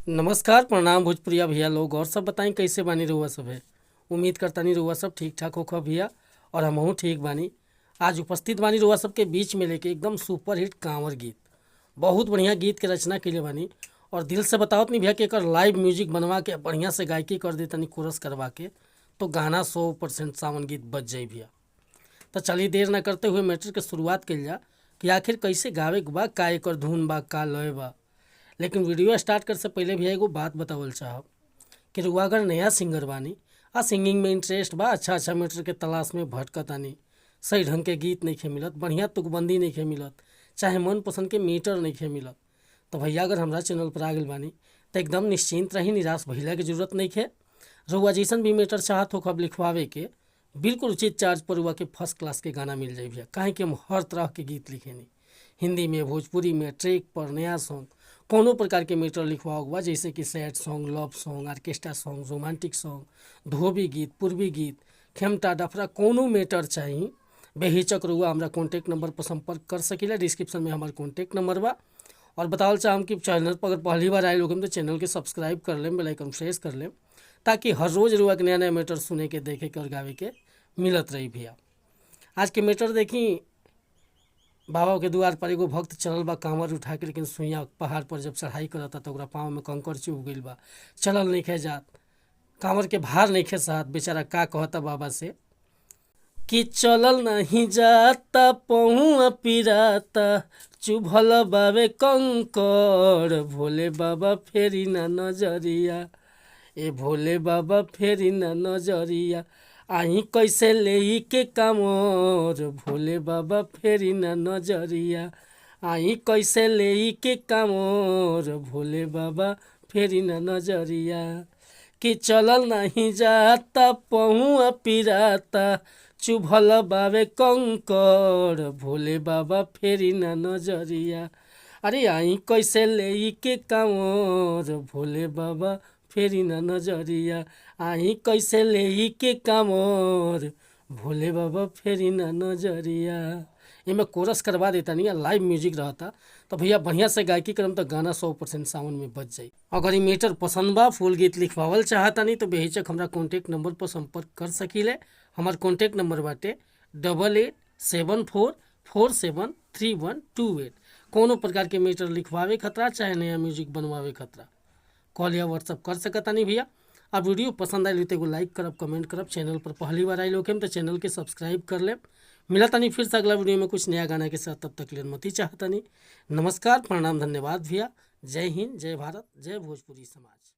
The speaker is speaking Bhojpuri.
नमस्कार प्रणाम भोजपुरिया भैया लोग और सब बताएं कैसे बानी रहुआ सब है। उम्मीद करता नहीं रहुआ सब ठीक ठाक होखा भैया और हमहू ठीक बानी। आज उपस्थित बानी रहुआ सबके बीच में लेके एकदम सुपर हिट कांवर गीत, बहुत बढ़िया गीत के रचना के लिए बानी और दिल से बताओ नहीं भैया कि एकर लाइव म्यूजिक बनवा के बढ़िया से गायकी कर दे तनी कोरस करवा के तो गाना 100% सावन गीत बच जाई भैया। तो चलिए देर ना करते हुए मैटर के शुरुआत कल जा कि आखिर कैसे गावे के बा, का एकर धुन बा, का लय बा। लेकिन वीडियो स्टार्ट कर से पहले भी एगो बात बतावल चाहब कि रुआ अगर नया सिंगर बानी आ सिंगिंग में इंटरेस्ट बा, अच्छा मैटर के तलाश में भटकतानी, सही ढंग के गीत नहीं खे मिलत, बढ़िया तुकबंदी नहीं खे मिलत, चाहे मन पसंद के मीटर नहीं खे मिलत, तो भैया अगर हमारा चैनल पर आ गई बानी तो एकदम निश्चिंत रही, निराश भइला के जरूरत नहीं खे। रुआ जैसन भी मीटर चाहत हो कब लिखवावे के बिल्कुल उचित चार्ज पर रुआ के फर्स्ट क्लास के गाना मिल जाए भैया। काहे कि हम हर तरह के गीत लिखेनी, हिंदी में, भोजपुरी में, ट्रैक पर, नया सॉन्ग, कोनो प्रकार के मीटर लिखवाओ बा, जैसे कि sad song, love song, orchestra song, romantic song, धोबी गीत, पूर्वी गीत, खेमटा डफरा, कोनो मीटर चाहिए बेहिचक रुआ हमारा कॉन्टैक्ट नंबर पर संपर्क कर सकीला। डिस्क्रिप्शन में हमारा कॉन्टैक्ट नंबर बा। और बतावल चाहम कि चैनल पर अगर पहली बार आए लोग तो चैनल के सब्सक्राइब कर लें, बेल आइकन प्रेस कर लें, ताकि हर रोज़ रुआ के नया नया मीटर सुने के, देखे के और गावे के मिलत रही भैया। आज के मीटर देखी, बाबा के द्वार पर एगो भक्त चलल बा कांवर उठा के, लेकिन सुइया पहाड़ पर जब चढ़ाई करता तो ओकरा पाँव में कंकड़ चुभ गइल बा, चलल नहीं खे जात, कांवर के भार नहीं खे साथ, बेचारा का कहता बाबा से कि चलल नहीं जाता, पहुआ पिराता, चुभल बाबे कंकड़, भोले बाबा फेरी ना नजरिया, ए भोले बाबा फेरी ना नजरिया, आई कैसे ले के कामर, भोले बाबा फेरी ना नजरिया, आई कैसे ले के कामर, भोले बाबा फेरी ना नजरिया, कि चलल नहीं जाता, पहुआ पिराता, चुभल बाबे कंकड़, भोले बाबा फेरी ना नजरिया, अरे आई कैसे ले के कामर, भोले बाबा फेरी ना नजरिया, आई कैसे ले के कामर, भोले बाबा फेरी ना नजरिया। इनमें कोरस करवा देता नहीं, लाइव म्यूजिक रहता तो भैया बढ़िया से गायकी करम तो गाना 100% सावन में बच जाई। अगर ये मीटर पसंद बा, फुल गीत लिखवावल चाहता नहीं तो बेहिचक हमारा कॉन्टैक्ट नंबर पर संपर्क कर सकीले। हमार कॉन्टैक्ट नंबर बाटे 8874473128। कोनो प्रकार के मीटर लिखवावे खतरा चाहे नया म्यूजिक बनवावे खतरा कॉल या व्हाट्सअप कर सकता नहीं भैया। अब वीडियो पसंद आई तो एगो लाइक करब, कमेंट करब, चैनल पर पहली बार आई लोग तो चैनल के सब्सक्राइब कर ले। मिला तानी फिर से अगला वीडियो में कुछ नया गाना के साथ, तब तक ले मती चाहता नहीं। नमस्कार प्रणाम धन्यवाद भैया। जय हिंद, जय भारत, जय भोजपुरी समाज।